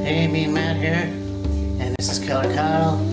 Hey, me and Matt here, and this is Killer Kyle.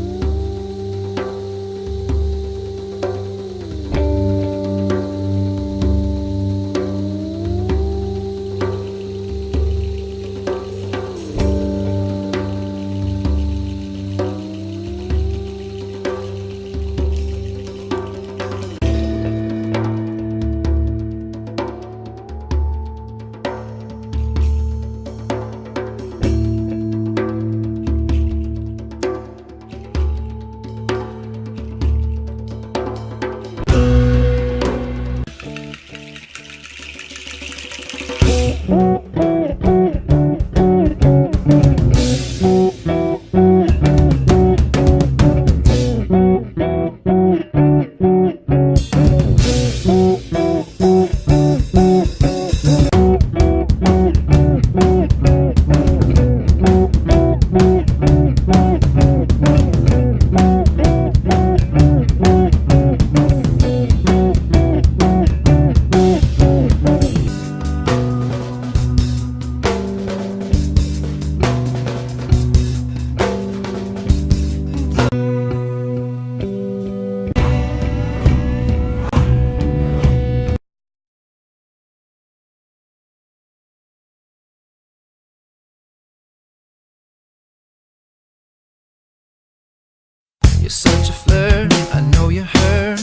You're such a flirt, I know you hurt,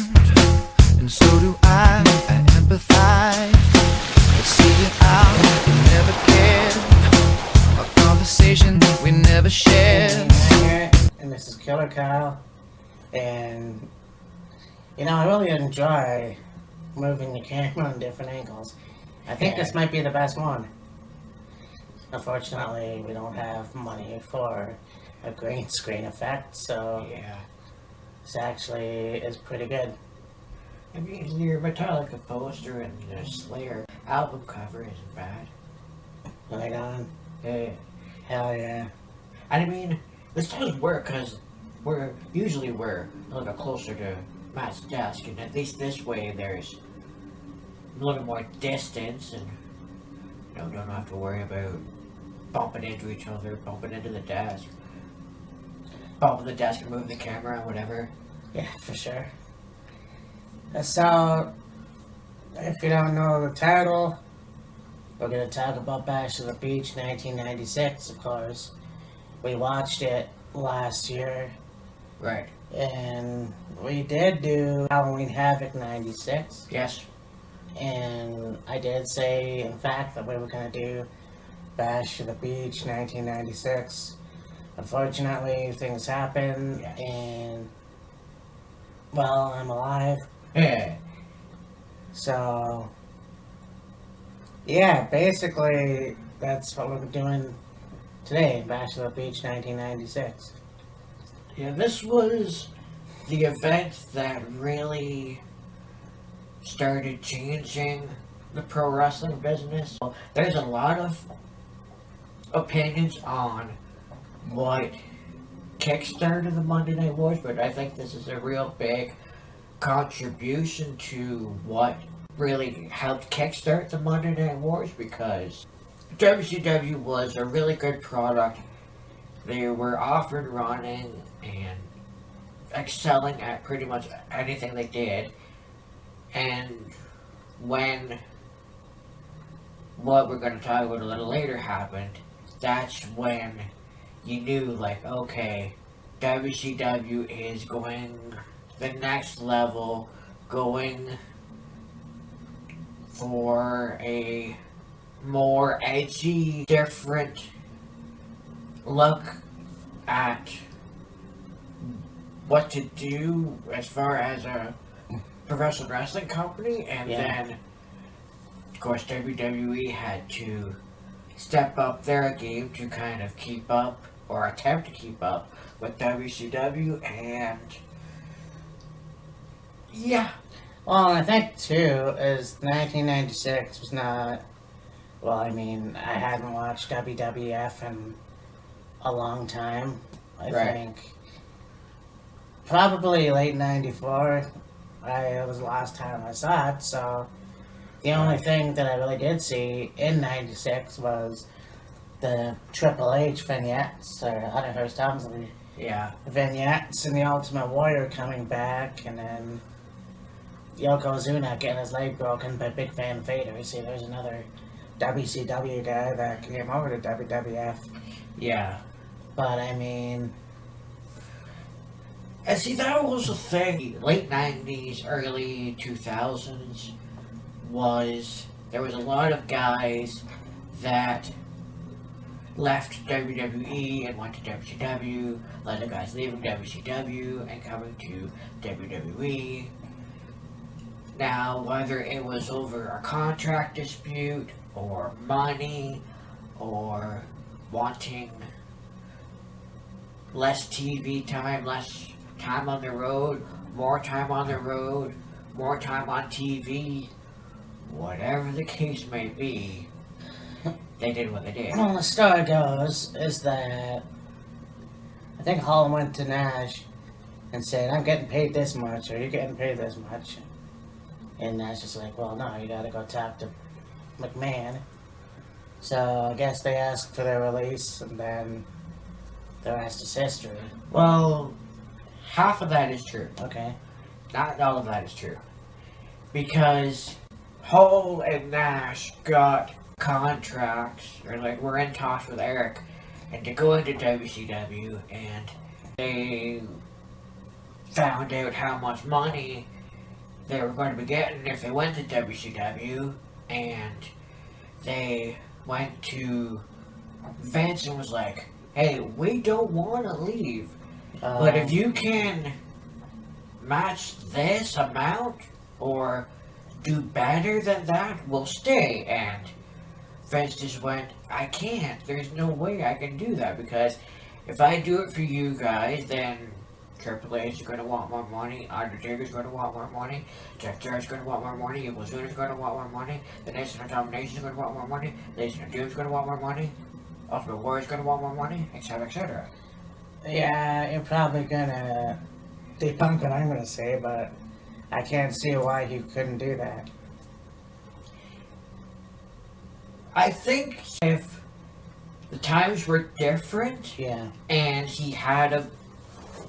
and so do I empathize. I see you out, you never cared, a conversation we never shared. And this is Killer Kyle, and I really enjoy moving the camera on different angles. I think this might be the best one. Unfortunately, we don't have money for a green screen effect, so this actually is pretty good. I mean, your Metallica poster and the Slayer album cover isn't bad. Right on. Yeah. Hell yeah. I mean, this does work because we're a little closer to Matt's desk, and at least this way there's a little more distance, and don't have to worry about bumping into each other, bumping into the desk, bumping the desk and moving the camera, whatever. Yeah, for sure. So, if you don't know the title, we're going to talk about Bash of the Beach 1996, of course. We watched it last year. Right. And we did do Halloween Havoc 96. Yes. And I did say, in fact, that we were going to do Bash of the Beach 1996. Unfortunately, things happen, and, well, I'm alive. Yeah. So, yeah, basically, that's what we're doing today, Bash of the Beach 1996. Yeah, this was the event that really started changing the pro wrestling business. There's a lot of opinions on what kickstarted the Monday Night Wars, but I think this is a real big contribution to what really helped kickstart the Monday Night Wars, because WCW was a really good product. They were off and running and excelling at pretty much anything they did, and when what we're going to talk about a little later happened, that's when you knew, like, okay, WCW is going the next level, going for a more edgy, different look at what to do as far as a professional wrestling company, and then, of course, WWE had to step up their game to kind of keep up, or attempt to keep up, with WCW, and yeah. Well, I think, too, is 1996 was not, well, I mean, I hadn't watched WWF in a long time. I think probably late 94, it was the last time I saw it, so the only thing that I really did see in 96 was the Triple H vignettes, or Hunter Hearst Helmsley Yeah. vignettes, and the Ultimate Warrior coming back, and then Yokozuna getting his leg broken by Big Van Vader. See, there's another WCW guy that came over to WWF. Yeah. But I mean, And see, that was the thing. Late 90s, early 2000s was there was a lot of guys that left WWE and went to WCW. A lot of guys leaving WCW and coming to WWE. Now, whether it was over a contract dispute or money or wanting less TV time, less time on the road, more time on the road, more time on TV, whatever the case may be, they did what they did. well, the story goes is that I think Hall went to Nash and said, "I'm getting paid this much, or you're getting paid this much," and Nash is like, "Well, no, you got to go talk to McMahon." So I guess they asked for their release, and then the rest is history. Well, half of that is true. Okay. Not all of that is true. Because Hall and Nash got contracts, or like were in talks with Eric, and to go into WCW, and they found out how much money they were going to be getting if they went to WCW, and they went to Vince and was like, "Hey, we don't want to leave, but if you can match this amount or do better than that, we'll stay." And Vince just went, "I can't. There's no way I can do that, because if I do it for you guys, then Triple H is going to want more money, Undertaker's going to want more money, Jeff Jarrett's going to want more money, Yokozuna's going to want more money, the Nation of Domination's going to want more money, the Nation of Doom's going to want more money, Ultimate Warrior's going to want more money, etc., etc." Yeah, you're probably gonna debunk what I'm gonna say, but I can't see why he couldn't do that. I think if the times were different, Yeah. and he had a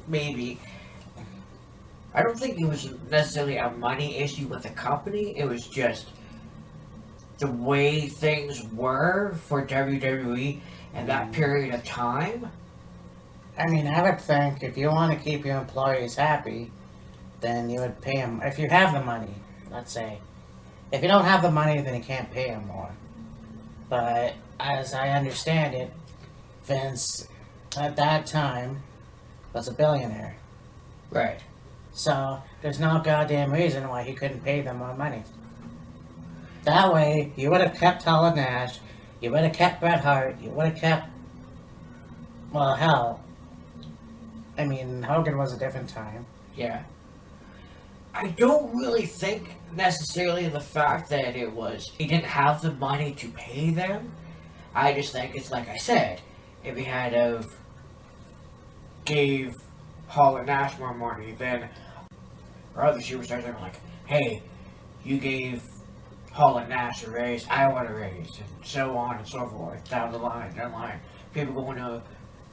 maybe, I don't think it was necessarily a money issue with the company. It was just the way things were for WWE in that period of time. I mean, I would think if you want to keep your employees happy, then you would pay them. If you have the money, let's say. If you don't have the money, then you can't pay them more. But as I understand it, Vince, at that time, was a billionaire. Right. So there's no goddamn reason why he couldn't pay them more money. That way, you would have kept Hall and Nash, you would have kept Bret Hart, you would have kept, well, hell, I mean, Hogan was a different time. Yeah. I don't really think necessarily the fact that it was he didn't have the money to pay them. I just think it's like I said, if he had of gave Hall and Nash more money, then or other superstars are like, "Hey, you gave Hall and Nash a raise, I want a raise," and so on and so forth down the line. People going to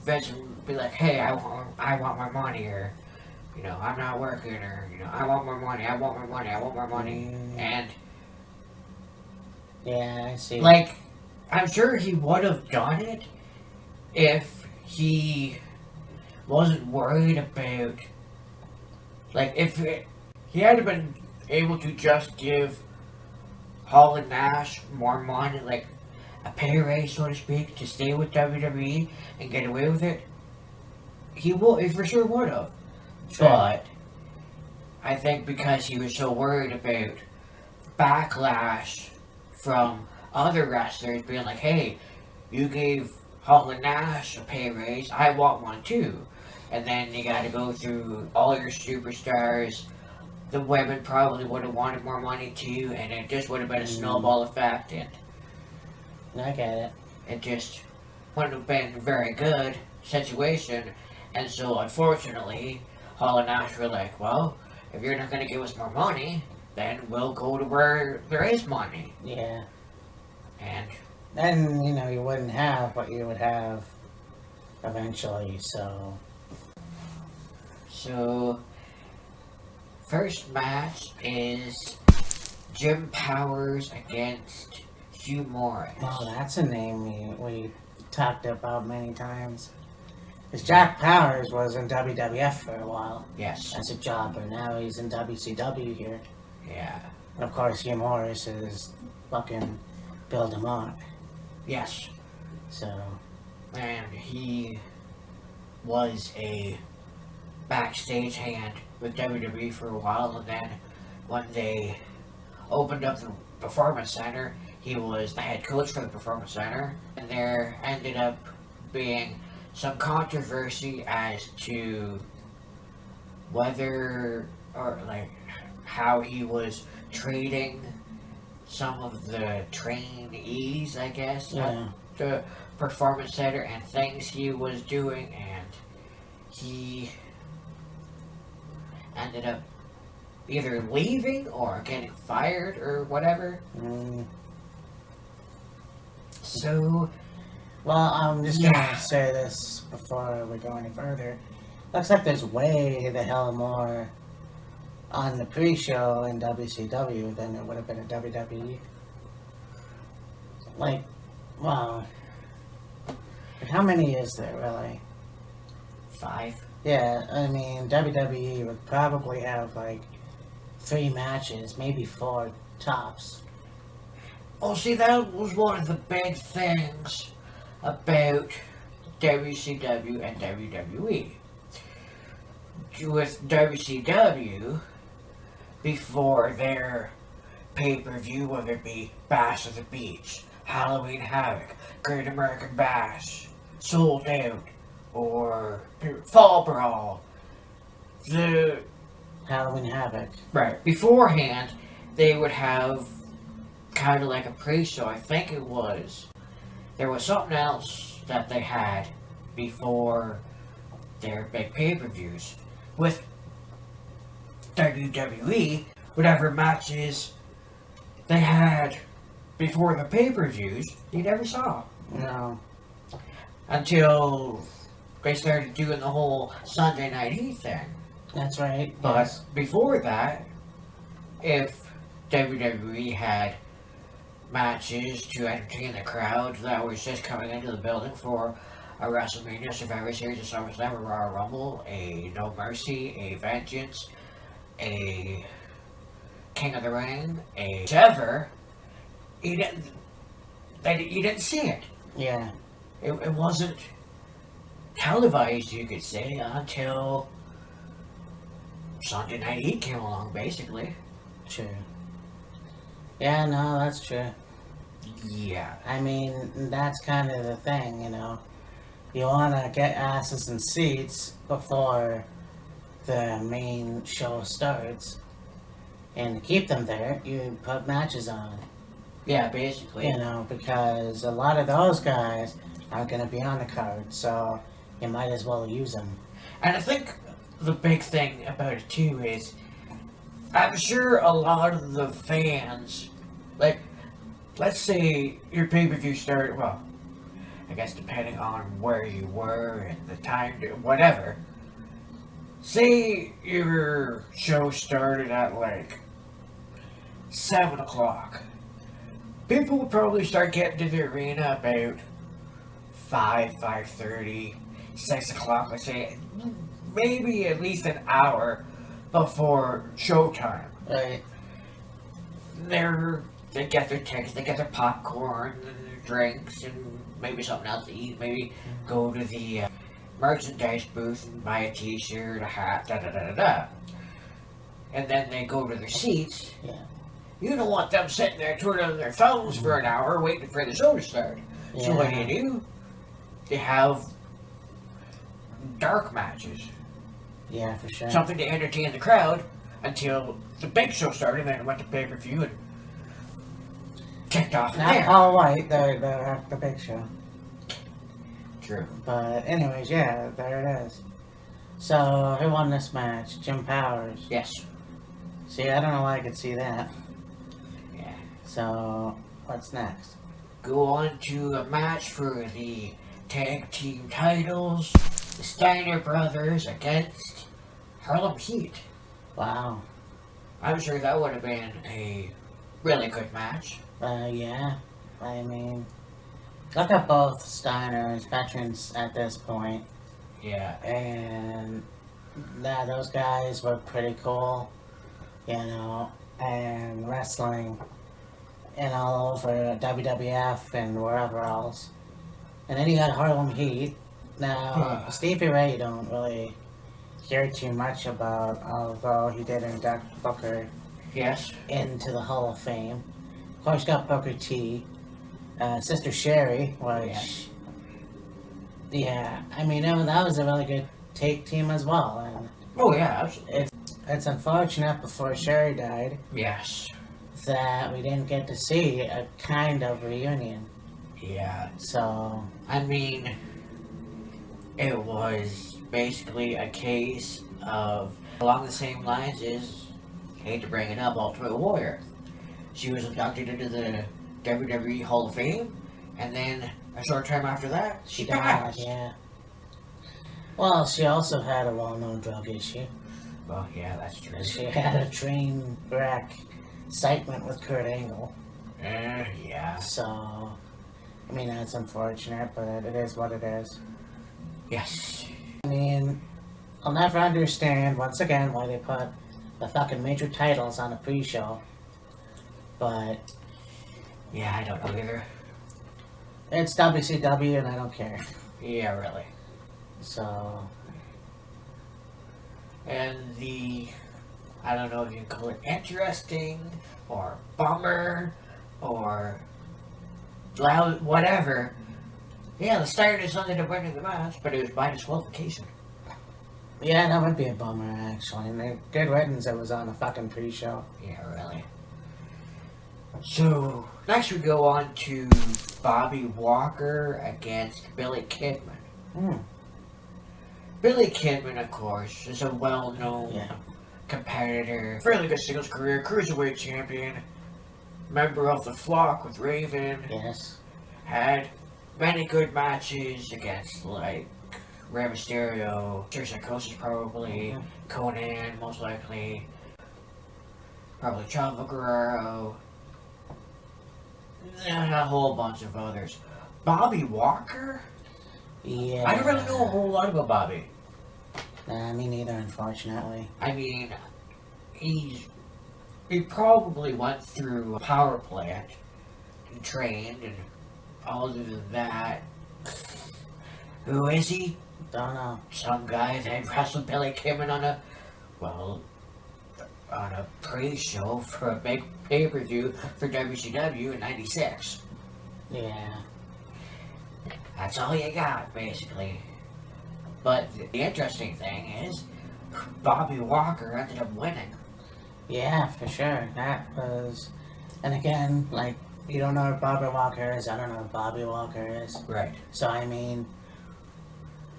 Vince and be like, "Hey, I want my money," or, you know, "I'm not working," or, you know, "I want more money, I want more money, I want more money." And Yeah, I see. like, I'm sure he would have done it if he wasn't worried about, like, if he had been able to just give Hall and Nash more money, like a pay raise, so to speak, to stay with WWE and get away with it, he for sure would have. Sure. But I think because he was so worried about backlash from other wrestlers being like, "Hey, you gave Hall and Nash a pay raise, I want one too." And then you gotta go through all your superstars. The women probably would have wanted more money too, and it just would have been a snowball effect, and I get it. it just wouldn't have been a very good situation. And so, unfortunately, Hall and Nash were like, "Well, if you're not going to give us more money, then we'll go to where there is money." Yeah. And And, you know, you wouldn't have what you would have eventually, so... So, first match is Jim Powers against Hugh Morris. Well, that's a name we talked about many times. Because Jack Powers was in WWF for a while Yes. as a jobber. Now he's in WCW here. Yeah. And of course, Hugh Morris is fucking Bill DeMott. Yes. So, And he was a backstage hand with WWE for a while, and then when they opened up the Performance Center, he was the head coach for the Performance Center, and there ended up being some controversy as to whether or like how he was treating some of the trainees, I guess, yeah. at the Performance Center, and things he was doing, and he ended up either leaving or getting fired or whatever. Mm. So, Well, I'm just gonna say this before we go any further. Looks like there's way the hell more on the pre-show in WCW than it would have been in WWE. Like, wow. How many is there, really? 5. Yeah, I mean, WWE would probably have, like, 3 matches, maybe 4 tops. Well, see, that was one of the big things about WCW and WWE. With WCW, before their pay-per-view, whether it be Bash of the Beach, Halloween Havoc, Great American Bash, Sold Out, or Fall Brawl, the Halloween Havoc. right beforehand, they would have kind of like a pre-show. I think it was there was something else that they had before their big pay-per-views. With WWE, whatever matches they had before the pay-per-views, you never saw. No. Until they started doing the whole Sunday Night Heat thing. That's right. But Yes. before that, if WWE had matches to entertain the crowd that was just coming into the building for a WrestleMania, Survivor Series, a SummerSlam, a Royal Rumble, a No Mercy, a Vengeance, a King of the Ring, a whatever, you didn't see it. Yeah. It wasn't televised, you could say, until Sunday Night Heat came along, basically. True. Yeah, no, that's true. Yeah. I mean, that's kind of the thing, you know. You want to get asses in seats before the main show starts. And to keep them there, you put matches on. Yeah, basically. You know, because a lot of those guys aren't going to be on the card, so you might as well use them. And I think the big thing about it too is, I'm sure a lot of the fans, like, let's say your pay-per-view started, well, I guess depending on where you were and the time, whatever. Say your show started at like 7 o'clock. People would probably start getting to the arena about 5:30, 6 o'clock, let's say, maybe at least an hour before showtime. Right. They get their tickets, they get their popcorn, and their drinks, and maybe something else to eat. Maybe go to the merchandise booth and buy a t-shirt, a hat, da-da-da-da-da. And then they go to their seats. Yeah. You don't want them sitting there twiddling their thumbs for an hour waiting for the show to start. So what do? They have dark matches. Yeah, for sure. Something to entertain the crowd until the big show started, and then it went to pay-per-view and kicked off from Not there. Paul White, the big show. True. But anyways, yeah, there it is. So, who won this match? Jim Powers. Yes. See, I don't know why I could see that. Yeah. So, what's next? go on to a match for the tag team titles. The Steiner brothers against Harlem Heat. Wow. I'm sure that would have been a really good match. Yeah. I mean, look at both Steiners, veterans at this point, Yeah. and those guys were pretty cool, you know, and wrestling and all over WWF and wherever else. And then you had Harlem Heat. Now, Stevie Ray you don't really hear too much about, although he did induct Booker Yes. into the Hall of Fame. Of course, you got Booker T, Sister Sherry, which, yeah, I mean, that was a really good take team as well. And Oh yeah, absolutely. it's unfortunate before Sherry died Yes. that we didn't get to see a kind of reunion. Yeah. So, I mean, it was basically a case of along the same lines as, hate to bring it up, Ultimate Warrior. She was inducted into the WWE Hall of Fame, and then a short time after that, she she died, passed. yeah. Well, she also had a well-known drug issue. Well, yeah, that's true. She had a train wreck excitement with Kurt Angle. Yeah. So, I mean, that's unfortunate, but it is what it is. Yes. I mean, I'll never understand, once again, why they put the fucking major titles on a pre-show. But Yeah, I don't know either. it's WCW and I don't care. Yeah, really. So, And I don't know if you can call it interesting, or bummer, or loud, whatever. Yeah, the Steiner did something to win the match, but it was by disqualification. yeah, that would be a bummer, actually. And good riddance it was on a fucking pre-show. Yeah, really. So, next we go on to Bobby Walker against Billy Kidman. Hmm. Billy Kidman, of course, is a well-known Yeah. competitor. Fairly good singles career, cruiserweight champion, member of the Flock with Raven. Yes. Had many good matches against, like, Rey Mysterio, Pure Psychosis probably, Mhm. Conan most likely, probably Chavo Guerrero, and a whole bunch of others. Bobby Walker? Yeah. I don't really know a whole lot about Bobby. Nah, me neither, unfortunately. I mean, he probably went through a power plant and trained, and other than that, who is he? Don't know. Some guy that wrestled Billy Kidman on a pre-show for a big pay-per-view for WCW in '96. Yeah. That's all you got, basically. But the interesting thing is, Bobby Walker ended up winning. Yeah, for sure. That was... And again, like, you don't know who Bobby Walker is, I don't know who Bobby Walker is. Right. So, I mean,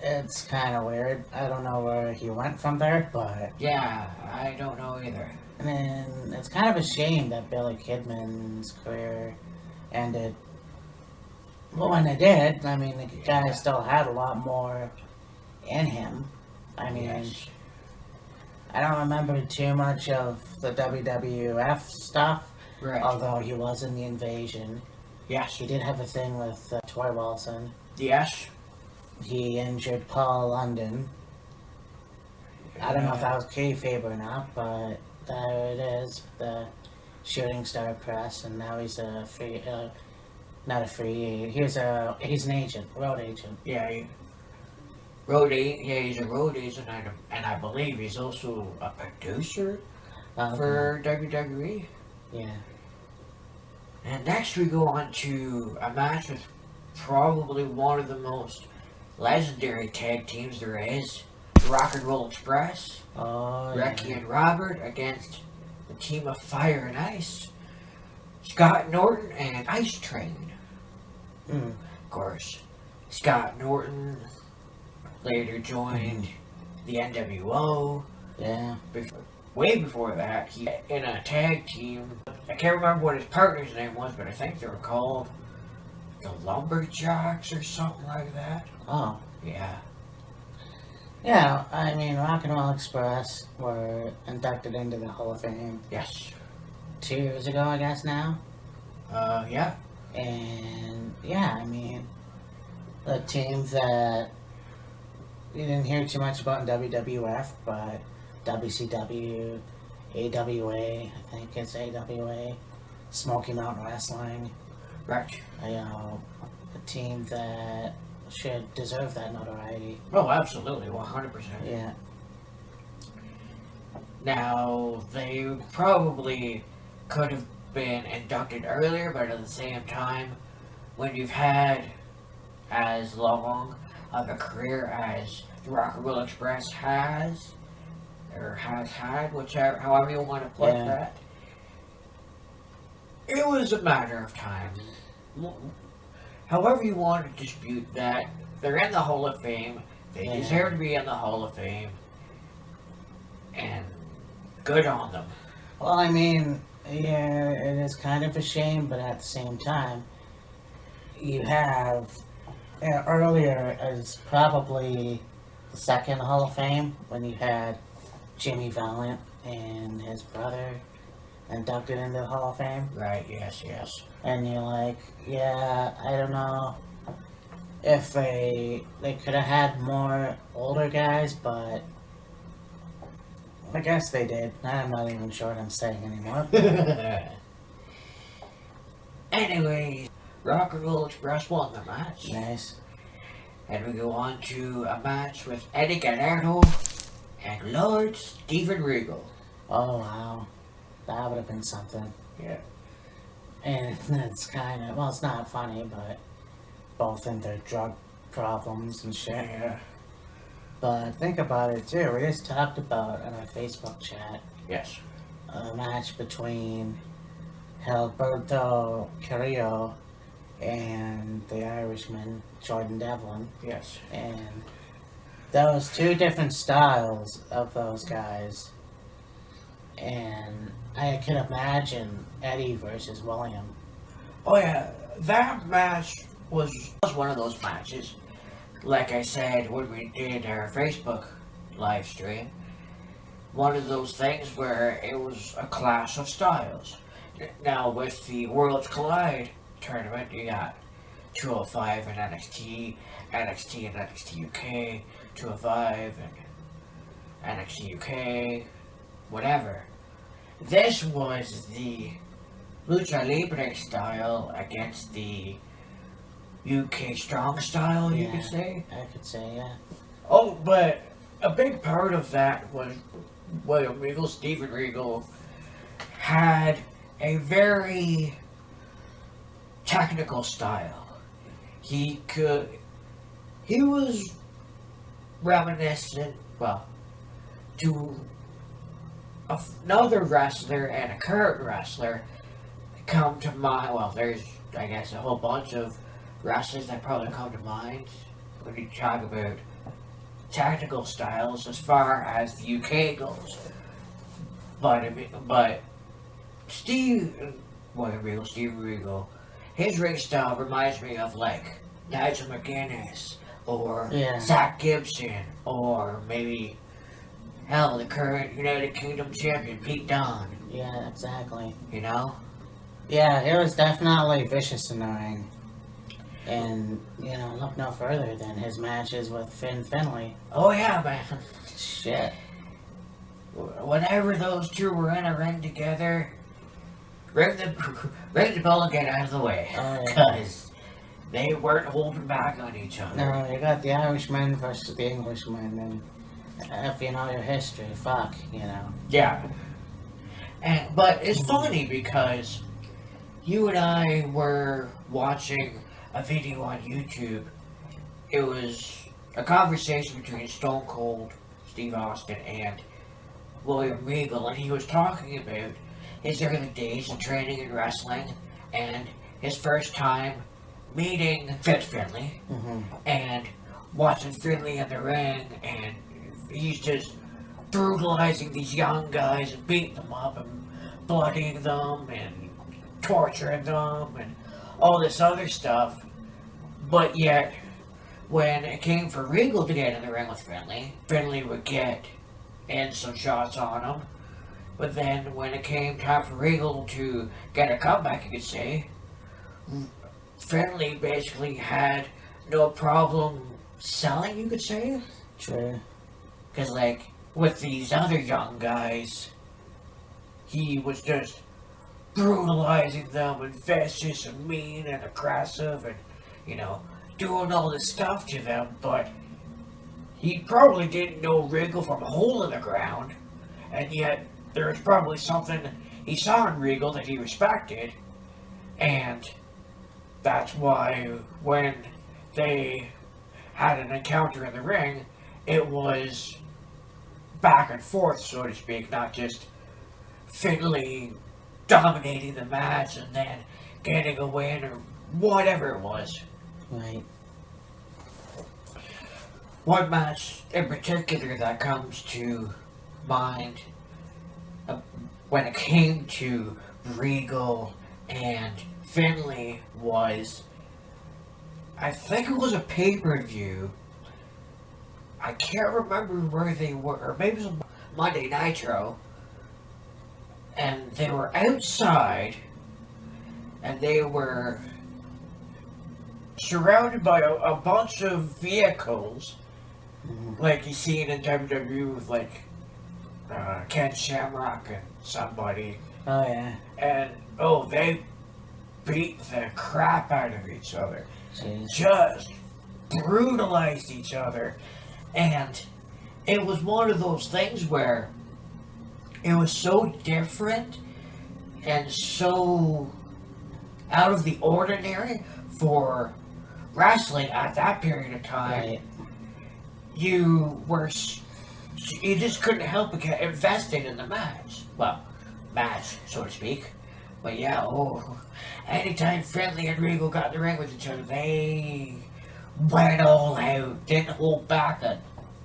it's kind of weird. I don't know where he went from there, but... Yeah, I don't know either. And then it's kind of a shame that Billy Kidman's career ended. Well, when it did, I mean, the guy still had a lot more in him. I mean, Yes. I don't remember too much of the WWF stuff, Right. although he was in the Invasion. Yes. He did have a thing with Troy Wilson. Yes. He injured Paul London. I don't know if that was kayfabe or not, but there it is, the Shooting Star Press, and now he's a free, not a free, he's an agent, road agent. Yeah. He's a road agent, and I believe he's also a producer for WWE. Yeah. And next we go on to a match with probably one of the most legendary tag teams there is. The Rock and Roll Express, Oh, Ricky yeah. and Robert against the team of Fire and Ice, Scott Norton and Ice Train. Mm. Of course, Scott Norton later joined the NWO. Yeah. Way before that, he in a tag team. I can't remember what his partner's name was, but I think they were called the Lumberjacks or something like that. Oh. Yeah. Yeah, I mean, Rock and Roll Express were inducted into the Hall of Fame Yes. 2 years ago, I guess now. Yeah. And yeah, I mean, the team that you didn't hear too much about in WWF, but WCW, AWA, I think it's AWA, Smoky Mountain Wrestling, Right. you know, a team that should deserve that notoriety. Oh, absolutely, 100%. Yeah. Now, they probably could have been inducted earlier, but at the same time, when you've had as long of a career as the Rock and Roll Express has, or has had, whichever, however you want to put Yeah. that, it was a matter of time. However you want to dispute that, they're in the Hall of Fame. They Yeah. deserve to be in the Hall of Fame. And good on them. Well, I mean, yeah, it is kind of a shame, but at the same time, you have earlier as probably the second Hall of Fame when you had Jimmy Valiant and his brother inducted into the Hall of Fame, Right, yes, yes. and you're like, yeah, I don't know if they could have had more older guys, but I guess they did. I'm not even sure what I'm saying anymore. Anyways, Rock and Roll Express won the match. Nice. And we go on to a match with Eddie Guerrero and Lord Steven Regal. Oh wow, that would have been something. Yeah. And it's kind of, well, it's not funny, but both in their drug problems and shit. Yeah. But think about it too. We just talked about in our Facebook chat Yes. a match between Alberto Carrillo and the Irishman Jordan Devlin, Yes. and those two different styles of those guys. And I can imagine Eddie versus William. Oh yeah, that match was one of those matches. Like I said when we did our Facebook live stream, one of those things where it was a clash of styles. Now with the Worlds Collide tournament, you got 205 and NXT, NXT and NXT UK, 205 and NXT UK, whatever. This was the Lucha Libre style against the UK Strong style, you Yeah. could say. I could say, yeah. Oh, but a big part of that was William Regal, Steven Regal, had a very technical style. He was reminiscent, well, to another wrestler and a current wrestler come to mind. Well, there's, I guess, a whole bunch of wrestlers that probably come to mind when you talk about tactical styles as far as the UK goes. But Steve Regal, his ring style reminds me of like Nigel McGuinness or Yeah. Zach Gibson or maybe hell the current United Kingdom champion Pete Dunne. Yeah, exactly. You know? Yeah, it was definitely vicious in the ring. And, you know, look no further than his matches with Finn Finlay. Oh yeah, man. Shit. Whenever those two were in a ring together, ring the bell and get out of the way. Oh, yeah. Because they weren't holding back on each other. No, you got the Irishman versus the Englishman, and if you know your history, fuck, you know. Yeah. But it's funny because you and I were watching a video on YouTube. It was a conversation between Stone Cold Steve Austin and William Regal, and he was talking about his early days of training in wrestling and his first time meeting Fit Finlay Mm-hmm. and watching Finlay in the ring, and he's just brutalizing these young guys and beating them up and bloodying them and torturing them and all this other stuff. But yet, when it came for Regal to get in the ring with Finlay, Finlay would get in some shots on him. But then when it came time for Regal to get a comeback, you could say, Finlay basically had no problem selling, you could say. True. Because, like, with these other young guys, he was just brutalizing them and vicious and mean and aggressive and, you know, doing all this stuff to them, but he probably didn't know Regal from a hole in the ground, and yet there was probably something he saw in Regal that he respected, and that's why when they had an encounter in the ring, it was back and forth, so to speak, not just Finlay dominating the match and then getting a win or whatever it was. Right. One match in particular that comes to mind when it came to Regal and Finlay was, I think it was a pay-per-view. I can't remember where they were, or maybe it was Monday Nitro, and they were outside, and they were surrounded by a bunch of vehicles, like you see in WWE with like Ken Shamrock and somebody. Oh yeah. And they beat the crap out of each other. Jeez. Just brutalized each other. And it was one of those things where it was so different and so out of the ordinary for wrestling at that period of time. Right. You just couldn't help but get invested in the match. Well, match, so to speak. But yeah, anytime Finlay and Regal got in the ring with each other, they went all out, didn't hold back a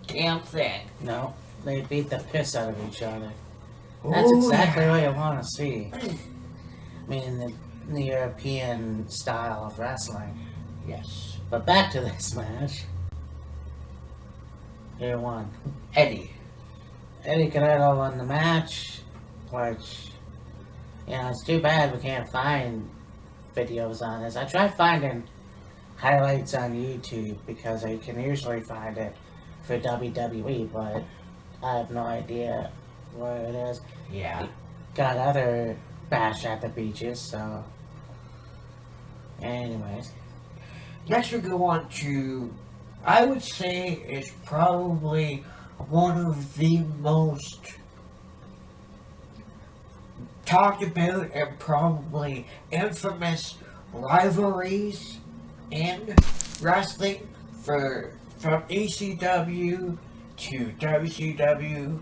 damn thing. No, they beat the piss out of each other. That's exactly what you want to see. I mean, the European style of wrestling. Yes. But back to this match. Here won. Eddie Guerrero won the match, which, you know, it's too bad we can't find videos on this. I tried finding highlights on YouTube because I can usually find it for WWE, but I have no idea where it is. Yeah. Got other Bash at the Beaches, so. Anyways. Next we go on to, I would say, is probably one of the most talked about and probably infamous rivalries in wrestling from ECW to WCW.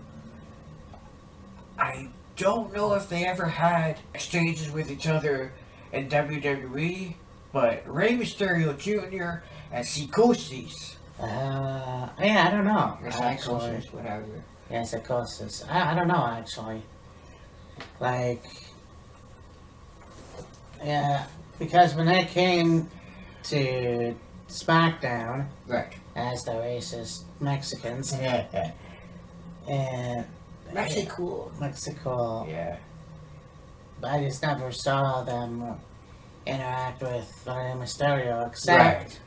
I don't know if they ever had exchanges with each other in WWE, but Rey Mysterio Jr. and Psychosis. Yeah, I don't know. Psychosis, whatever. Yeah, Psychosis. I don't know, actually. Like, yeah, because when they came to SmackDown, Right. as the racist Mexicans, Yeah. and Mexico, Yeah. but I just never saw them interact with Rey Mysterio, except Right.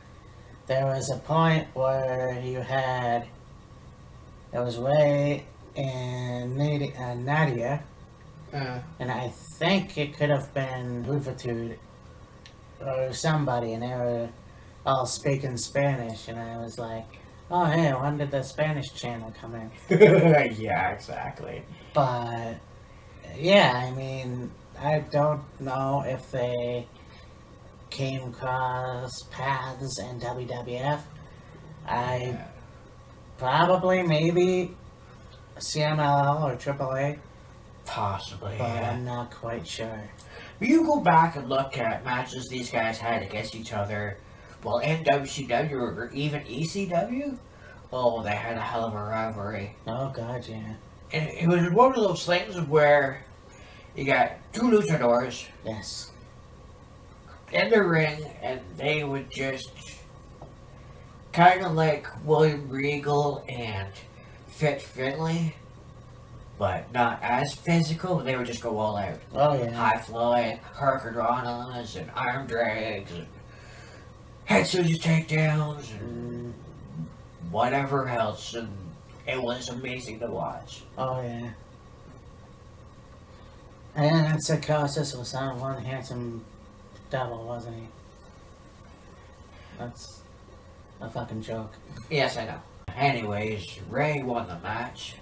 there was a point where you had, it was Ray and Nadia, and I think it could have been Juventud or somebody, and they were all speaking Spanish, and I was like, oh hey, when did the Spanish channel come in? Yeah, exactly. But yeah, I mean, I don't know if they came across paths in WWF. Probably, maybe CMLL or AAA, Possibly, but yeah. I'm not quite sure. But you go back and look at matches these guys had against each other, well, in WCW or even ECW, they had a hell of a rivalry. Oh god, yeah. And it was one of those things where you got two luchadors Yes. in the ring, and they would just kind of like William Regal and Fit Finlay, but not as physical. They would just go all out. Oh yeah. High flying, hurricanranas, and arm drags, and head scissors takedowns, and whatever else. And it was amazing to watch. Oh yeah. And Psychosis was on one handsome devil, wasn't he? That's a fucking joke. Yes, I know. Anyways, Ray won the match.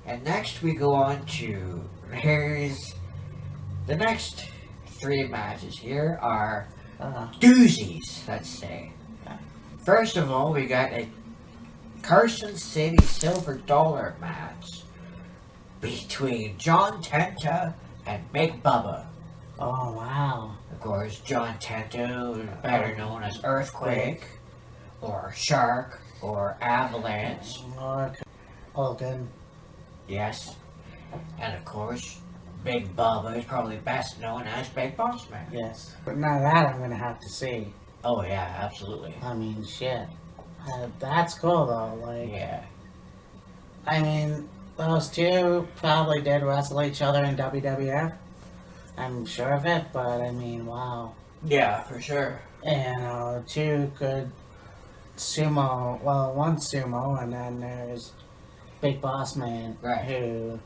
And next we go on to, here's the next 3 matches here are doozies, let's say. First of all, we got a Carson City Silver Dollar match between John Tenta and Big Bubba. Oh wow. Of course, John Tenta, better known as Earthquake, or Shark, or Avalanche. Hogan. Yes. And of course, Big Bubba is probably best known as Big Boss Man. Yes. But now that I'm gonna have to see. Oh yeah, absolutely. I mean, shit. That's cool though. Like, Yeah. I mean, those two probably did wrestle each other in WWF. I'm sure of it, but I mean, wow. Yeah, for sure. And 2 good sumo. Well, one sumo, and then there's Big Boss Man, Right. who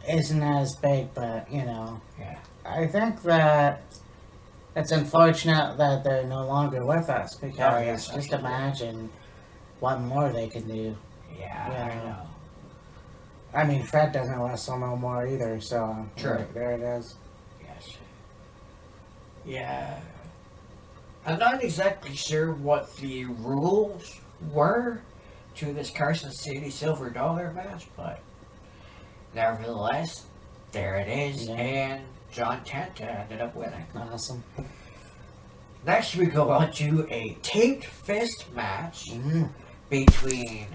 isn't as big, but you know. Yeah. I think that it's unfortunate that they're no longer with us because Oh, yes, just absolutely. imagine what more they can do. Yeah, Yeah. I know. I mean, Fred doesn't wrestle no more either, so True. there it is. Yes. Yeah. I'm not exactly sure what the rules were to this Carson City Silver Dollar match, but nevertheless, there it is, Yeah. and John Tenta ended up winning. Awesome. Next, we go on to a taped fist match Mm. between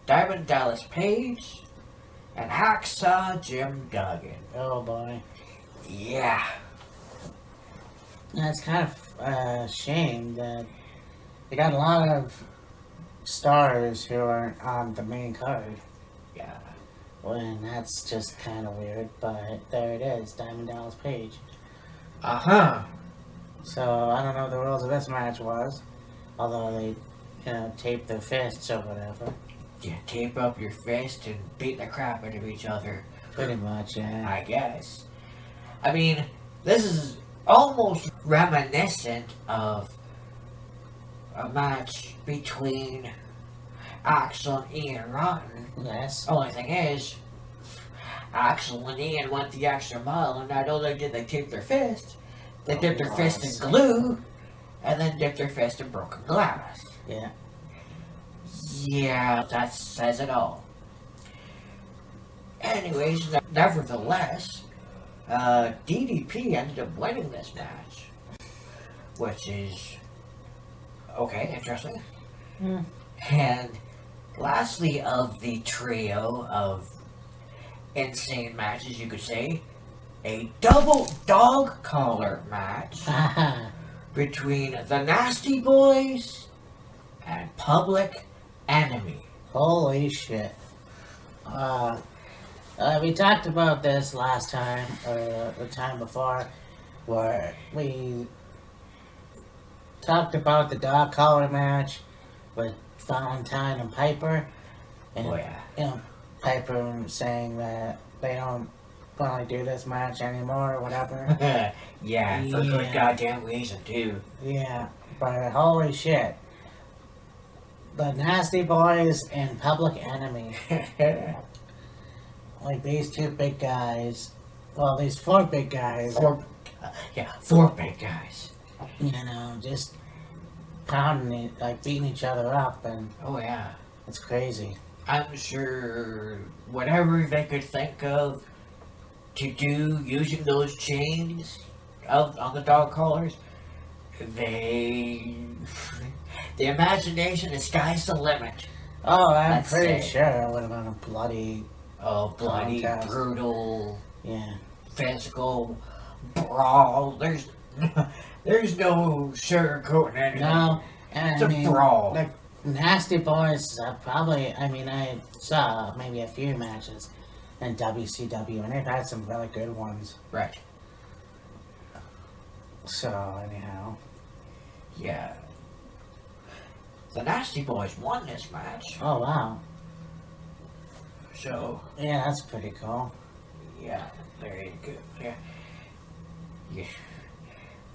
Diamond Dallas Page and Hacksaw Jim Duggan. Oh boy. Yeah. Yeah, it's kind of a shame that they got a lot of stars who aren't on the main card. Yeah. Well, that's just kind of weird, but there it is, Diamond Dallas Page. Uh-huh. So I don't know what the rules of this match was, although they, taped their fists or whatever. You tape up your fist and beat the crap out of each other. Pretty much, yeah. I guess. I mean, this is almost reminiscent of a match between Axel and Ian Rotten. Yes. Only thing is, Axel and Ian went the extra mile, and not only did they tape their fist, they dipped their fist in glue, and then dipped their fist in broken glass. Yeah. Yeah, that says it all. Anyways, nevertheless, DDP ended up winning this match, which is okay, interesting. Hmm. And lastly, of the trio of insane matches, you could say, a double dog collar match between the Nasty Boys and Public Enemy. Holy shit. We talked about this last time, or the time before, where we talked about the dog collar match with Valentine and Piper. And, Oh yeah. Piper saying that they don't want to do this match anymore or whatever. Yeah, for good Yeah. goddamn reason too. Yeah, but holy shit. The Nasty Boys and Public Enemy. Like these 2 big guys. Well, these 4 big guys. Four big guys. Just pounding it, like beating each other up, and Oh yeah. it's crazy. I'm sure whatever they could think of to do using those chains on the dog collars, the imagination, the sky's the limit. Oh, I'm Let's pretty say. sure it would have been a bloody, Oh, bloody, Contest. brutal, yeah. physical brawl. There's no sugarcoating anything. No, It's a brawl. The Nasty Boys, probably, I saw maybe a few matches in WCW, and they've had some really good ones. Right. So, anyhow. Yeah. The Nasty Boys won this match. Oh, wow. So, Yeah, that's pretty cool. yeah, very good. Yeah. Yeah.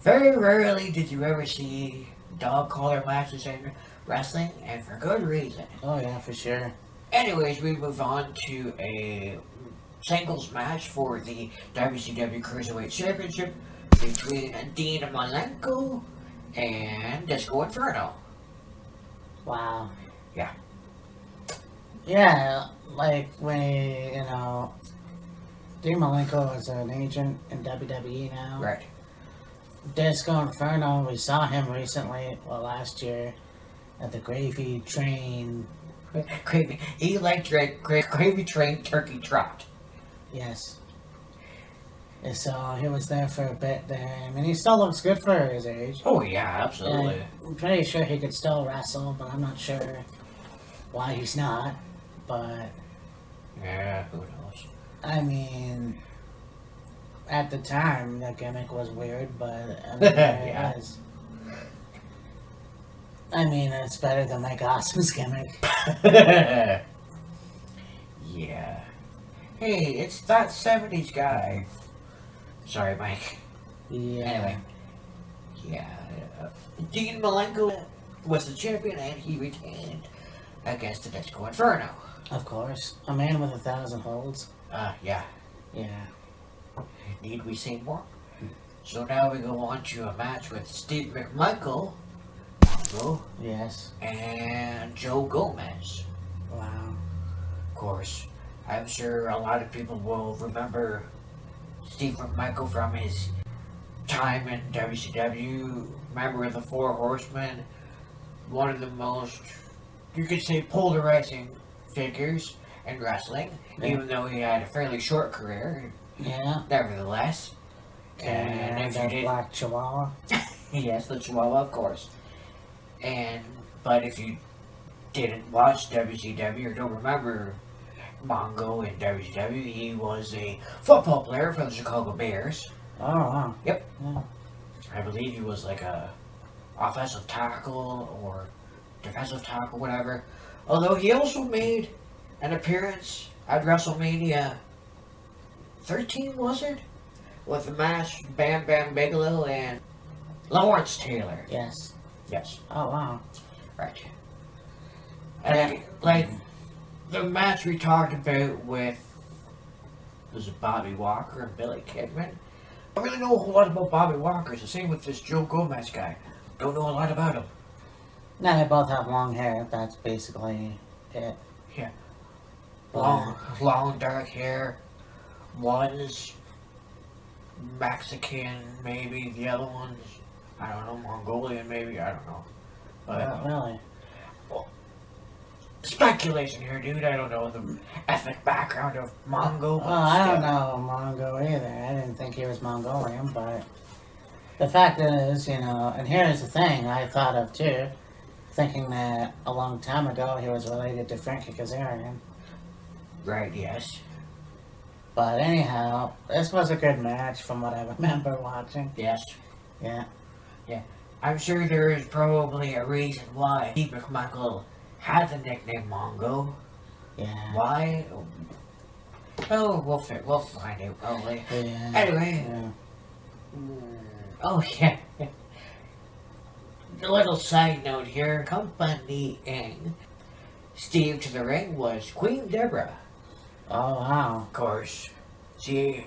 Very rarely did you ever see dog collar matches in wrestling, and for good reason. Oh, yeah, for sure. Anyways, we move on to a singles match for the WCW Cruiserweight Championship between Dean Malenko and Disco Inferno. Wow. Yeah. Yeah, like when, Dean Malenko is an agent in WWE now. Right. Disco Inferno, we saw him recently, last year, at the Gravy Train. Gravy. He liked Gravy Train Turkey Trot. Yes. And so he was there for a bit there. I mean, he still looks good for his age. Oh, yeah, absolutely. And I'm pretty sure he could still wrestle, but I'm not sure why he's not. But, Yeah, who knows? I mean, at the time, the gimmick was weird, but I mean, there Yeah. it is. I mean, it's better than Mike Awesome's gimmick. Yeah. Hey, it's that 70s guy. Sorry, Mike. Yeah. Anyway. Yeah. Dean Malenko was the champion and he retained against the Disco Inferno. Of course. A man with 1,000 holds. Yeah. Yeah. Need we say more? So now we go on to a match with Steve McMichael Yes. and Joe Gomez. Wow. Of course, I'm sure a lot of people will remember Steve McMichael from his time in WCW, member of the Four Horsemen, one of the most, you could say, polarizing figures in wrestling, Yeah. even though he had a fairly short career, Yeah. nevertheless. And if you the did, Black Chihuahua. yes, the Chihuahua, of course. But if you didn't watch WCW or don't remember Mongo in WCW, he was a football player for the Chicago Bears. Oh, wow. Yep. Yeah. I believe he was like a offensive tackle or defensive tackle, whatever. Although he also made an appearance at WrestleMania 13, was it? With the match Bam Bam Bigelow and Lawrence Taylor. Yes. Yes, Oh, wow. right. And like the match we talked about with was it Bobby Walker and Billy Kidman. I don't really know a whole lot about Bobby Walker. It's the same with this Joe Gomez guy. Don't know a lot about him. No, they both have long hair. That's basically it. Yeah. Wow. Long dark hair. One's Mexican, maybe. The other one's, I don't know, Mongolian, maybe. I don't know. But Really? speculation here, dude. I don't know the ethnic background of Mongo. Well, I don't know Mongo either. I didn't think he was Mongolian, but the fact is, and here's the thing I thought of too, thinking that a long time ago he was related to Frankie Kazarian. Right, yes. But anyhow, this was a good match from what I remember watching. Yes. Yeah. I'm sure there is probably a reason why Steve McMichael had the nickname Mongo. Yeah. Why? Oh, we'll find out probably. Yeah. Anyway. Yeah. Oh, yeah. A little side note here. Accompanying Steve to the ring was Queen Deborah. Oh, wow. Of course, she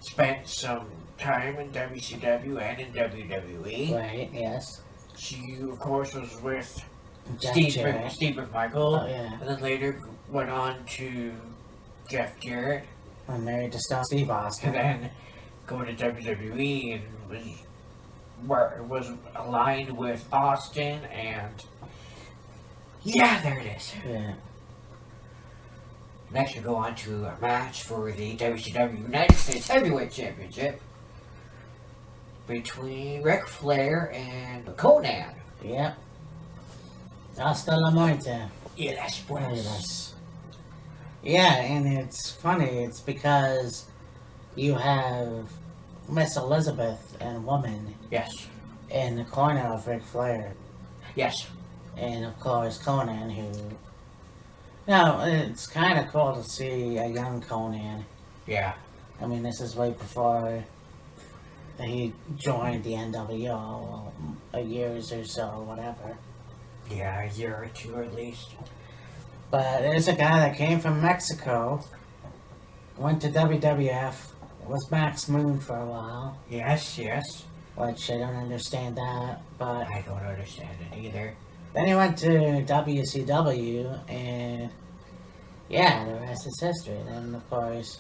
spent some time in WCW and in WWE. Right, yes. She, of course, was with Jeff Steve Jarrett. McMichael. Oh, yeah. And then later went on to Jeff Jarrett. I'm married to Steve Austin. And then go to WWE and was aligned with Austin and yeah, there it is. Yeah. Next we go on to a match for the WCW United States Heavyweight Championship between Ric Flair and Conan. Yep. Hasta la muerte. Yes, pues. Yeah, and it's funny. It's because you have Miss Elizabeth and Woman Yes. in the corner of Ric Flair, Yes. and of course Conan, who. No, it's kind of cool to see a young Conan. Yeah. I mean, this is way before he joined the NWO, a years or so, whatever. Yeah, a year or two at least. But there's a guy that came from Mexico, went to WWF, was Max Moon for a while, Yes, yes. which I don't understand that, but I don't understand it either. then he went to WCW, and yeah, the rest is history. Then, of course,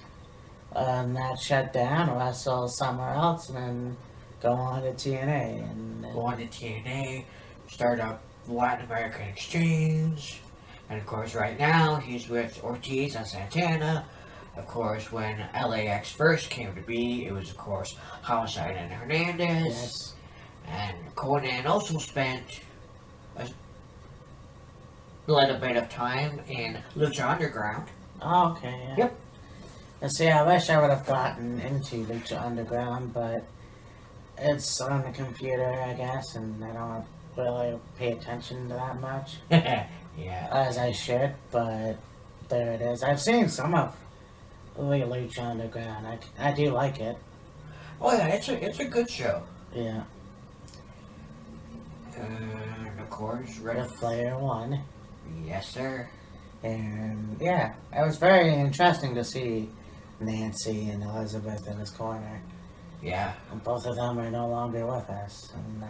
that shut down, wrestle somewhere else, and then go on to TNA. And Go on to TNA, start up Latin American Exchange, and of course, right now he's with Ortiz and Santana. Of course, when LAX first came to be, it was, of course, Homicide and Hernandez. yes, And Conan also spent a little bit of time in Lucha Underground. oh, okay, yeah. Yep. And see, I wish I would have gotten into Lucha Underground, but it's on the computer, I guess, and I don't really pay attention to that much Yeah. as I should. But there it is. I've seen some of Lucha Underground. I do like it. Oh yeah, it's a good show. Yeah, And of course, the Red. Flair won, Yes, sir. and yeah, it was very interesting to see Nancy and Elizabeth in his corner. Yeah. And both of them are no longer with us, and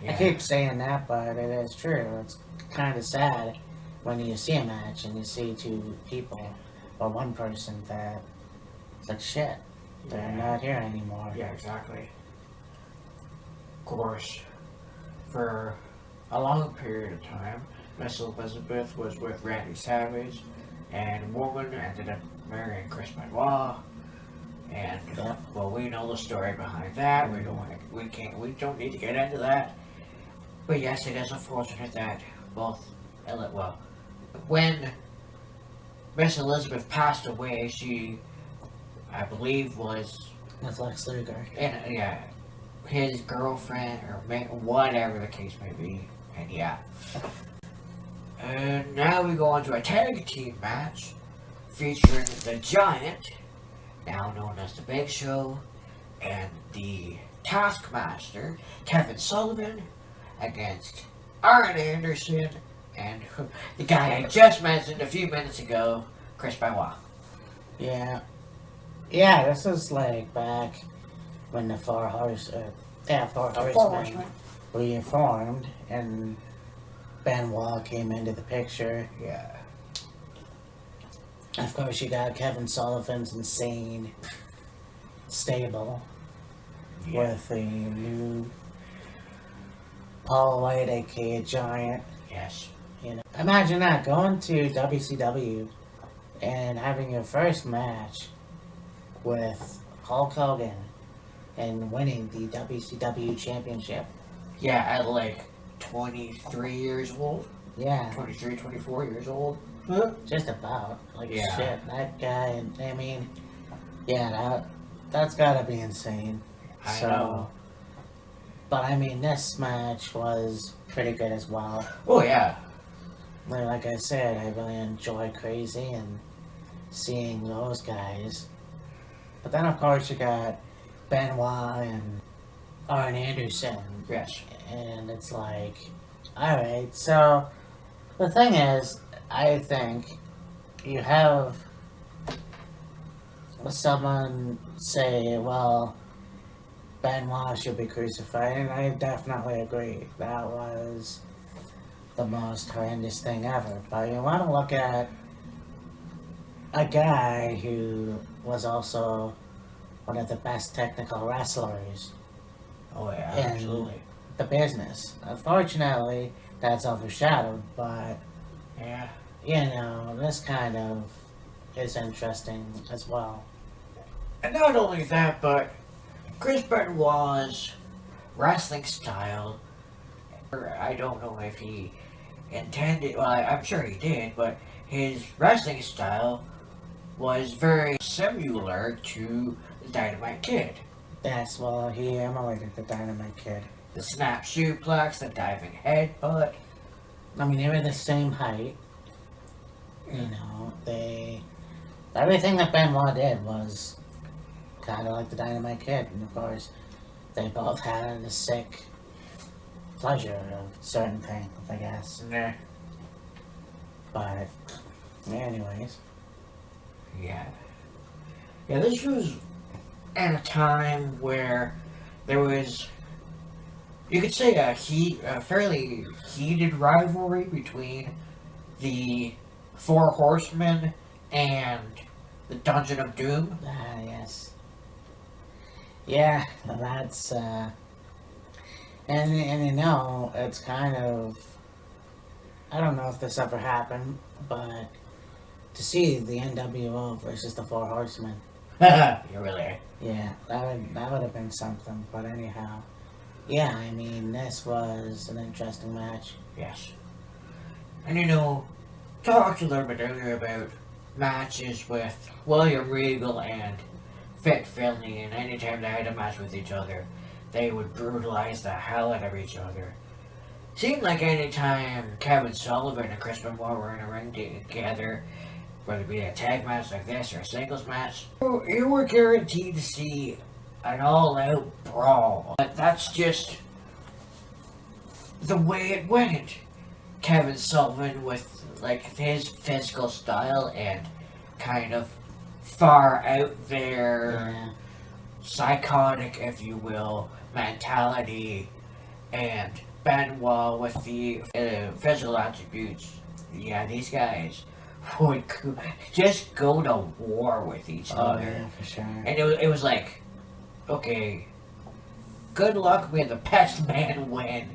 Yeah. I keep saying that, but it is true. It's kind of sad when you see a match and you see two people or one person that it's like shit. They're Yeah. not here anymore. Yeah, exactly. Of course, for a long period of time, Miss Elizabeth was with Randy Savage, and Woman ended up marrying Chris Benoit. And Yeah. well, we know the story behind that. We don't need to get into that. But yes, it is unfortunate that both. Well, when Miss Elizabeth passed away, she, I believe, was That's Lex Luger. yeah, his girlfriend or whatever the case may be, and yeah. And now we go on to a tag team match featuring the Giant, now known as the Big Show, and the Taskmaster, Kevin Sullivan, against Arn Anderson and the guy I just mentioned a few minutes ago, Chris Benoit. Yeah. Yeah, this is like back when the Four Horsemen reformed and Benoit came into the picture. Yeah. Of course, you got Kevin Sullivan's insane stable with the new Paul White, aka Giant. Yes. You know, imagine that going to WCW and having your first match with Hulk Hogan and winning the WCW Championship. Yeah, at like 23 years old. Yeah, 23, 24 years old. just about. Like Yeah. shit, that guy. I mean, yeah, that's gotta be insane. I know. But I mean, this match was pretty good as well. Oh yeah. Like I said, I really enjoy Crazy and seeing those guys. But then, of course, you got Benoit and Arn Anderson. Yes. And it's like, alright, so the thing is, I think you have someone say, well, Benoit should be crucified, and I definitely agree. That was the most horrendous thing ever. But you want to look at a guy who was also one of the best technical wrestlers Oh yeah. in Absolutely. the business. Unfortunately, that's overshadowed, but Yeah. you know, this kind of is interesting as well. And not only that, but Chris Benoit's wrestling style. I don't know if he intended. Well, I'm sure he did, but his wrestling style was very similar to the Dynamite Kid. Yes, well, he emulated the Dynamite Kid. The snap suplex, the diving headbutt. I mean, they were the same height. Everything that Benoit did was kind of like the Dynamite Kid. And of course, they both had a sick pleasure of certain things, I guess. Nah. But, anyways. Yeah. Yeah, this was at a time where there was, you could say, a fairly heated rivalry between the Four Horsemen and the Dungeon of Doom. Ah, yes. Yeah, that's, and it's kind of, I don't know if this ever happened, but to see the NWO versus the Four Horsemen, You really? yeah, that would have been something. But anyhow, yeah, I mean, this was an interesting match. Yes. And talked a little bit earlier about matches with William Regal and Fit Finley, and anytime they had a match with each other, they would brutalize the hell out of each other. Seemed like anytime Kevin Sullivan and Chris Benoit were in a ring together, whether it be a tag match like this or a singles match, you were guaranteed to see an all-out brawl. But that's just the way it went. Kevin Sullivan with his physical style and kind of far out there, Yeah. psychotic, if you will, mentality, and Benoit with the physical attributes. Yeah, these guys would just go to war with each Oh, other. yeah, for sure. And it was like, okay, good luck being the best man win.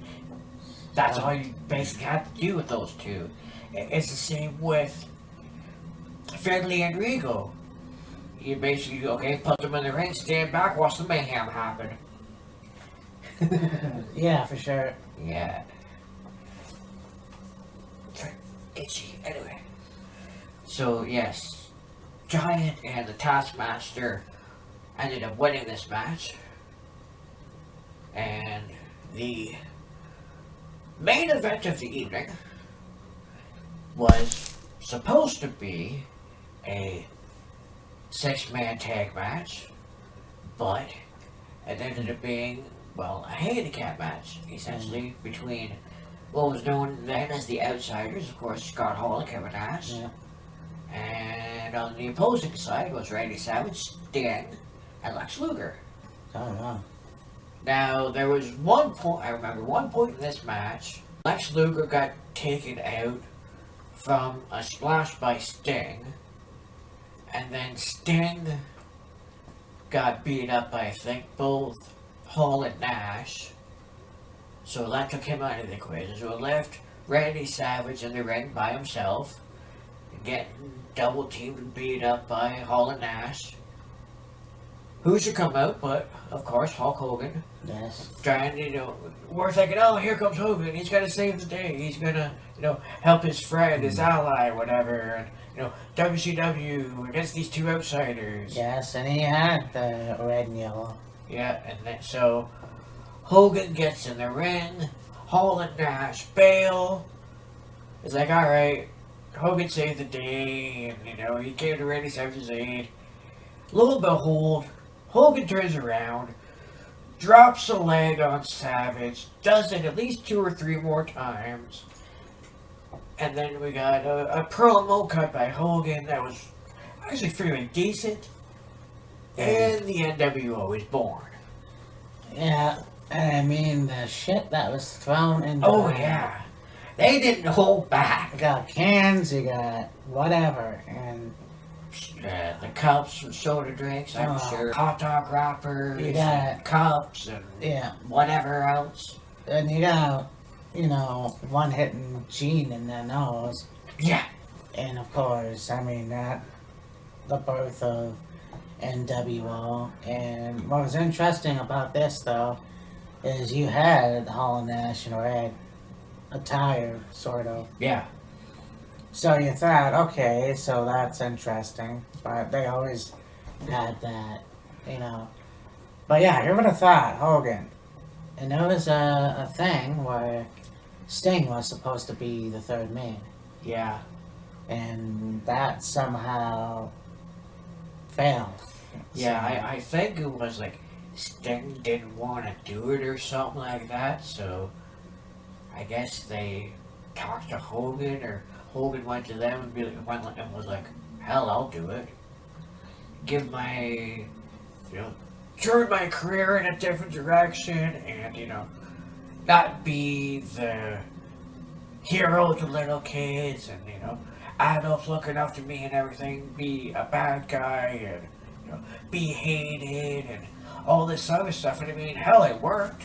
That's all you basically have to do with those two. It's the same with Finley and Regal. You basically, okay, put them in the ring, stand back, watch the mayhem happen. Yeah, for sure. Yeah. Itchy. Anyway. So, yes. Giant and the Taskmaster ended up winning this match. And the main event of the evening was supposed to be a 6-man tag match, but it ended up being, well, a handicap match, essentially, between what was known then as the Outsiders, of course, Scott Hall and Kevin Nash, Yeah. and on the opposing side was Randy Savage, Sting, and Lex Luger. Oh, wow. Now, there was one point, I remember one point in this match, Lex Luger got taken out from a splash by Sting, and then Sting got beat up by, I think, both Hall and Nash, so that took him out of the equation. So it left Randy Savage in the ring by himself, getting double teamed and beat up by Hall and Nash. Who should come out but, of course, Hulk Hogan. Yes. Trying, we're thinking, oh, here comes Hogan. He's going to save the day. He's going to, help his friend, his ally, whatever. And, WCW against these two outsiders. Yes, and he had the red and yellow. Yeah, and then, so Hogan gets in the ring. Hall and Nash bail. It's like, all right, Hogan saved the day, and, he came to Randy Savage's aid. Lo and behold, Hogan turns around, drops a leg on Savage, does it at least 2 or 3 more times, and then we got a promo cut by Hogan that was actually fairly decent, and the NWO is born. Yeah, and I mean, the shit that was thrown in. Oh yeah, they didn't hold back. You got cans, you got whatever, and The cups and soda drinks, I'm sure. Hot dog wrappers, Yeah. and cups, and yeah, whatever else. and you got, one hitting Gene in the nose, Yeah. and of course, I mean the birth of NWO. And what was interesting about this though is you had Hall and Nash and Red attire, sort of. Yeah. So you thought, okay, so that's interesting. But they always had that, you know. But yeah, you would have thought Hogan. And there was a thing where Sting was supposed to be the third man. Yeah. And that somehow failed. Yeah, I think it was like Sting didn't want to do it or something like that, so I guess they talked to Hogan, or Hogan went to them and was like, hell, I'll do it. Give my, turn my career in a different direction and, not be the hero to little kids and, adults looking up to me and everything, be a bad guy and, be hated and all this other stuff. And I mean, hell, it worked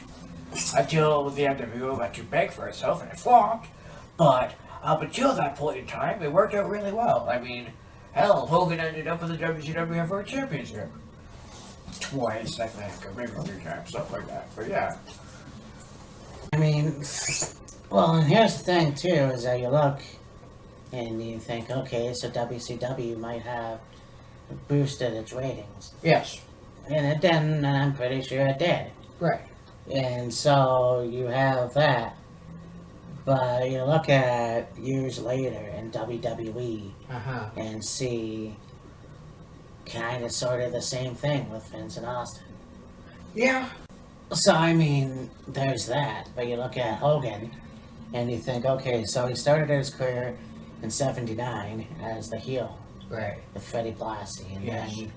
until the NWO got too big for itself and it flopped. But up until that point in time, it worked out really well. I mean, hell, Hogan ended up with the WCW Heavyweight Championship twice, I think, or maybe 3 times, something like that. But yeah. I mean, well, and here's the thing, too, is that you look and you think, okay, so WCW might have boosted its ratings. Yes. And it didn't, and I'm pretty sure it did. Right. And so you have that. But you look at years later in WWE Uh-huh. and see kind of sort of the same thing with Vince and Austin. Yeah. So, I mean, there's that. But you look at Hogan and you think, okay, so he started his career in '79 as the heel Right. with Freddie Blassie, and Yes. then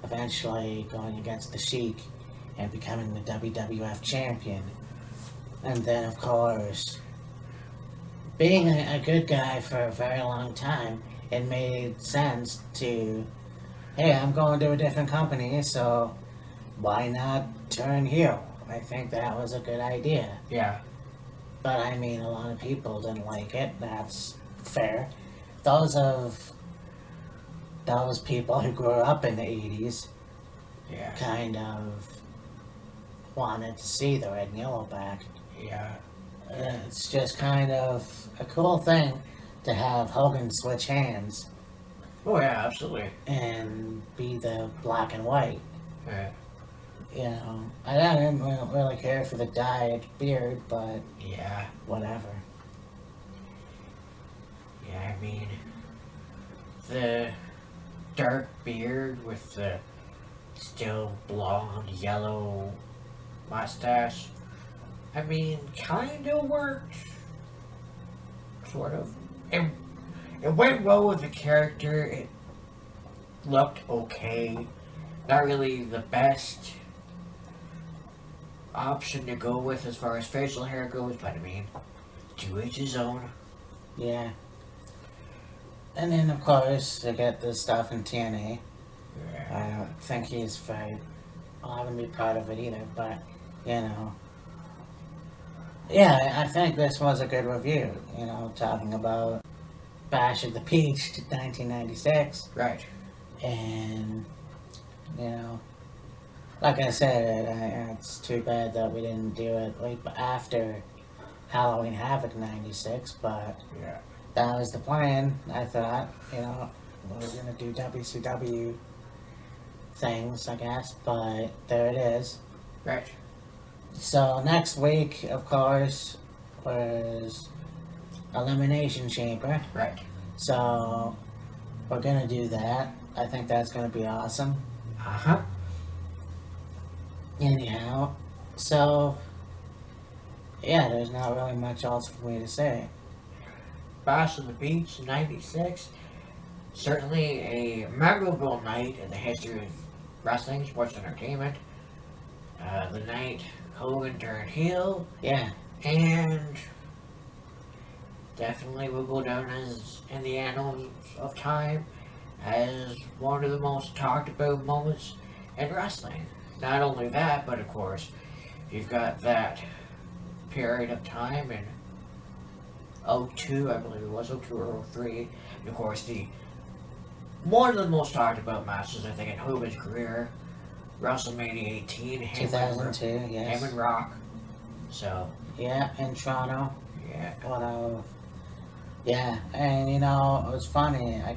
eventually going against the Sheik and becoming the WWF champion. And then, of course, being a good guy for a very long time, it made sense to, hey, I'm going to a different company, so why not turn heel? I think that was a good idea. Yeah. But I mean, a lot of people didn't like it. That's fair. Those people who grew up in the 80s Yeah. kind of wanted to see the red and yellow back. Yeah. It's just kind of a cool thing to have Hogan switch hands Oh yeah, absolutely. and be the black and white. Yeah. I didn't really care for the dyed beard, but Yeah. whatever. Yeah, I mean, the dark beard with the still blonde yellow mustache, I mean, kinda worked. Sort of. It went well with the character. It looked okay. Not really the best option to go with as far as facial hair goes, but I mean, to each his own. Yeah. And then, of course, they get the stuff in TNA. Yeah. I don't think he's very, I wouldn't be proud of it either, but, Yeah, I think this was a good review, talking about Bash at the Beach 1996. Right. And, like I said, it's too bad that we didn't do it right after Halloween Havoc 96, but Yeah. that was the plan. I thought, we were gonna do WCW things, I guess, but there it is. Right. So next week, of course, was Elimination Chamber. Right. So we're gonna do that. I think that's gonna be awesome. Uh-huh. Anyhow, so yeah, there's not really much else for me to say. Bash on the Beach, 96. Certainly a memorable night in the history of wrestling, sports entertainment. The night Hogan turned heel, Yeah, and definitely will go down as in the annals of time as one of the most talked about moments in wrestling. Not only that, but of course, you've got that period of time in '02, I believe it was '02 or '03, and of course one of the most talked about matches I think in Hogan's career, WrestleMania 18, him 2002, and yes. Rock. So Yeah, in Toronto. Yeah. One of, yeah, and you know, it was funny. I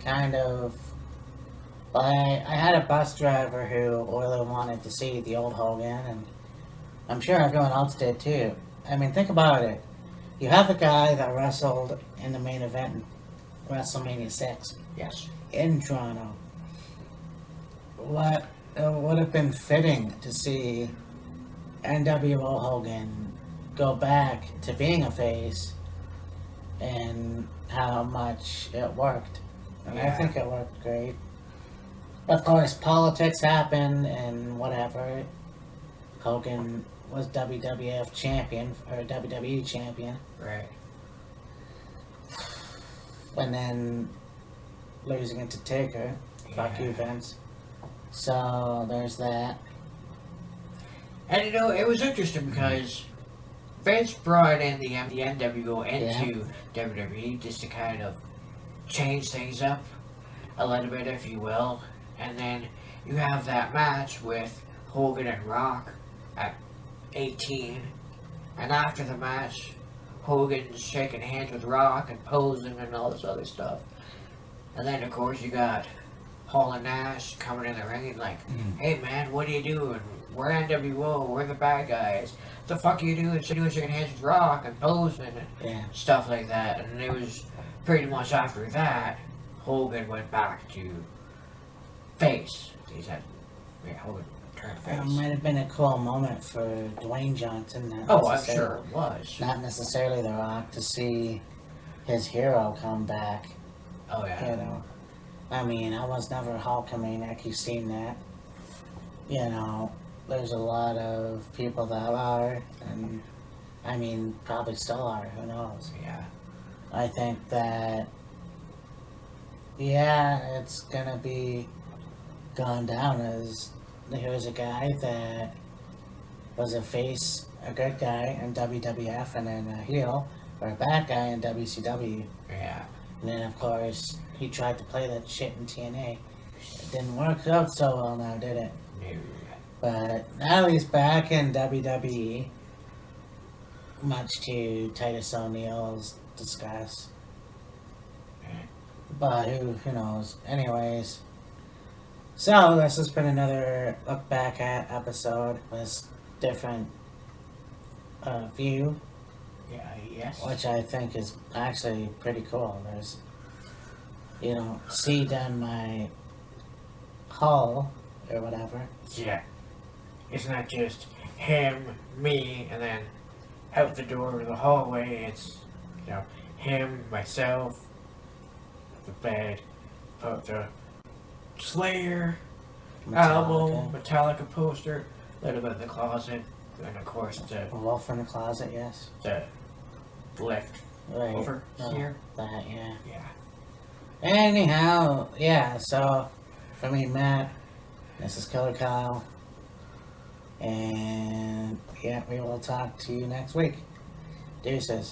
had a bus driver who really wanted to see the old Hogan, and I'm sure everyone else did too. I mean, think about it. You have the guy that wrestled in the main event in WrestleMania 6 Yes. in Toronto. What it would have been fitting to see NWO Hogan go back to being a face, and how much it worked. And I Yeah. think it worked great. Of course, politics happened and whatever. Hogan was WWF champion, or WWE champion, Right. and then losing it to Taker. Fuck you, Vince. So there's that. And you know, it was interesting because Vince brought in the NWO into WWE just to kind of change things up a little bit, if you will. And then you have that match with Hogan and Rock at 18. And after the match, Hogan's shaking hands with Rock and posing and all this other stuff. And then, of course, you got Hall and Nash coming in the ring and like, hey man, what are you doing? We're NWO, we're the bad guys. What the fuck are you doing? Shaking hands with Rock and posing and stuff like that. And it was pretty much after that, Hogan went back to face. He said, yeah, Hogan turned face. It might have been a cool moment for Dwayne Johnson. I'm sure it was. Not necessarily The Rock, to see his hero come back. Oh yeah. You know, I mean, I was never a Hulkamaniac. You've seen that. You know, there's a lot of people that are, and I mean, probably still are. Who knows? Yeah. I think that, yeah, it's gonna be gone down as here's a guy that was a face, a good guy in WWF, and then a heel or a bad guy in WCW. Yeah. And then, of course, he tried to play that shit in TNA. It didn't work out so well now, did it? No. But now he's back in WWE, much to Titus O'Neil's disgust. But who knows? Anyways, so this has been another look back at episode with different view, Yeah, yes. which I think is actually pretty cool. There's, you know, see down my hull or whatever. Yeah. It's not just him, me, and then out the door of the hallway. It's, you know, him, myself, the bed, the Slayer album, Metallica poster, a little bit in the closet, and of course the Wolf in the closet, yes. the lift Right. over here. That, yeah. Yeah. Anyhow, yeah, so for me, Matt, this is Killer Kyle. And yeah, we will talk to you next week. Deuces.